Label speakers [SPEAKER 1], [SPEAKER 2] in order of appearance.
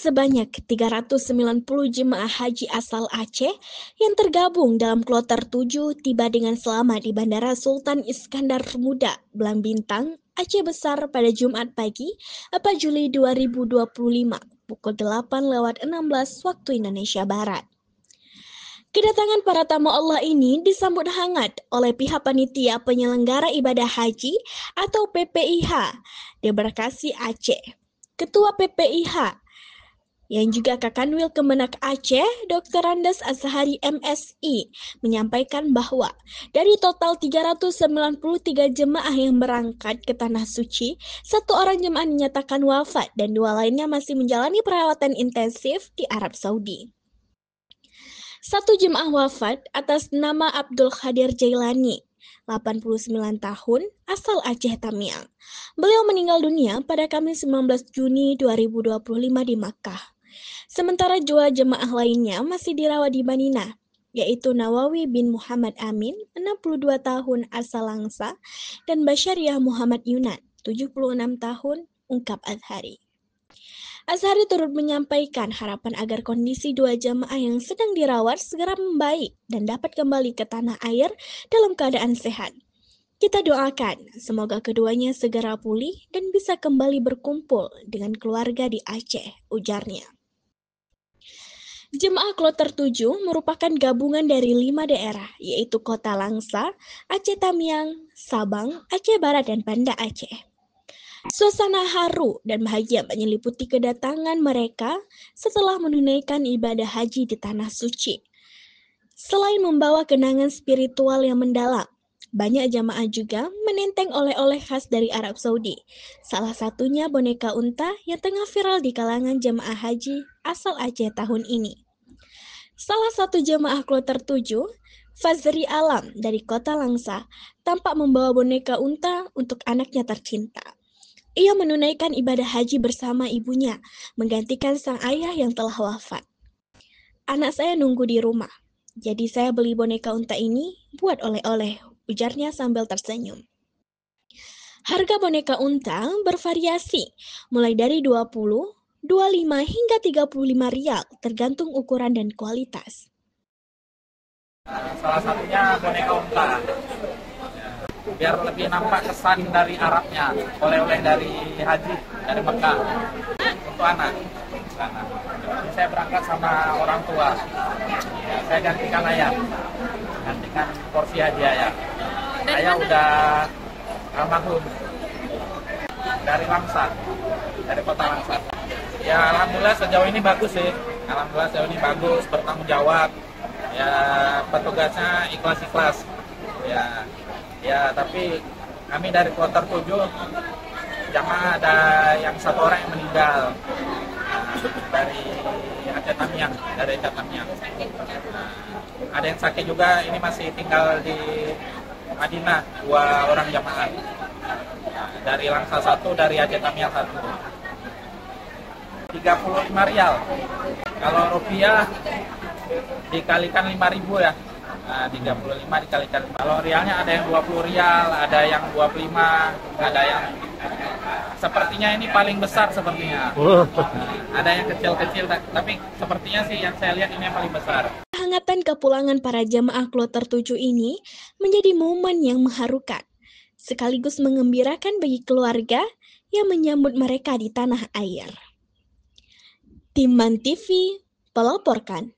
[SPEAKER 1] Sebanyak 390 jemaah haji asal Aceh yang tergabung dalam kloter 7 tiba dengan selamat di Bandara Sultan Iskandar Muda, Belang Bintang, Aceh Besar pada Jumat pagi, 4 Juli 2025, pukul 8:16 waktu Indonesia Barat. Kedatangan para tamu Allah ini disambut hangat oleh pihak panitia penyelenggara ibadah haji atau PPIH Debarkasi Aceh. Ketua PPIH yang juga Kakanwil Kemenak Aceh, Dr. Andes Azhari MSI, menyampaikan bahwa dari total 393 jemaah yang berangkat ke Tanah Suci, 1 orang jemaah dinyatakan wafat dan 2 lainnya masih menjalani perawatan intensif di Arab Saudi. 1 jemaah wafat atas nama Abdul Qadir Jailani, 89 tahun, asal Aceh Tamiang. Beliau meninggal dunia pada Kamis 19 Juni 2025 di Makkah. Sementara 2 jemaah lainnya masih dirawat di Madinah, yaitu Nawawi bin Muhammad Amin, 62 tahun, asal Langsa, dan Basyariah Muhammad Yunan, 76 tahun, ungkap Azhari. Azhari turut menyampaikan harapan agar kondisi 2 jemaah yang sedang dirawat segera membaik dan dapat kembali ke tanah air dalam keadaan sehat. Kita doakan semoga keduanya segera pulih dan bisa kembali berkumpul dengan keluarga di Aceh, ujarnya. Jemaah kloter 7 merupakan gabungan dari 5 daerah, yaitu Kota Langsa, Aceh Tamiang, Sabang, Aceh Barat, dan Banda Aceh. Suasana haru dan bahagia menyelimuti kedatangan mereka setelah menunaikan ibadah haji di Tanah Suci. Selain membawa kenangan spiritual yang mendalam, banyak jamaah juga menenteng oleh-oleh khas dari Arab Saudi. Salah satunya boneka unta yang tengah viral di kalangan jemaah haji asal Aceh tahun ini. Salah satu jemaah kloter 7, Fazri Alam dari Kota Langsa, tampak membawa boneka unta untuk anaknya tercinta. Ia menunaikan ibadah haji bersama ibunya, menggantikan sang ayah yang telah wafat. Anak saya nunggu di rumah, jadi saya beli boneka unta ini buat oleh-oleh, ujarnya sambil tersenyum. Harga boneka unta bervariasi, mulai dari 20, 25 hingga 35 rial, tergantung ukuran dan kualitas.
[SPEAKER 2] Salah satunya boneka unta, biar lebih nampak kesan dari Arabnya, oleh-oleh dari haji, dari Mekah, untuk anak. Saya berangkat sama orang tua, saya gantikan ayah, gantikan porsi haji ayah. Ayah udah almarhum, dari Langsa, dari Kota Langsa. Ya alhamdulillah sejauh ini bagus sih, alhamdulillah sejauh ini bagus, bertanggung jawab. Ya petugasnya ikhlas-ikhlas. Ya tapi kami dari kloter 7 jamaah ada yang 1 orang yang meninggal, dari Aceh Tamiang, ada yang sakit juga, ini masih tinggal di Madinah, 2 orang jamaah, dari Langsa 1, dari Aceh Tamiang 1. 35 rial. Kalau rupiah dikalikan 5.000 ya. Nah, 35 dikalikan. Kalau rialnya ada yang 20 rial, ada yang 25, ada yang sepertinya ini paling besar sepertinya. Ada yang kecil-kecil, tapi sepertinya sih yang saya lihat ini yang paling besar.
[SPEAKER 1] Kehangatan kepulangan para jamaah kloter 7 ini menjadi momen yang mengharukan, sekaligus mengembirakan bagi keluarga yang menyambut mereka di tanah air. Tim MAN TV melaporkan.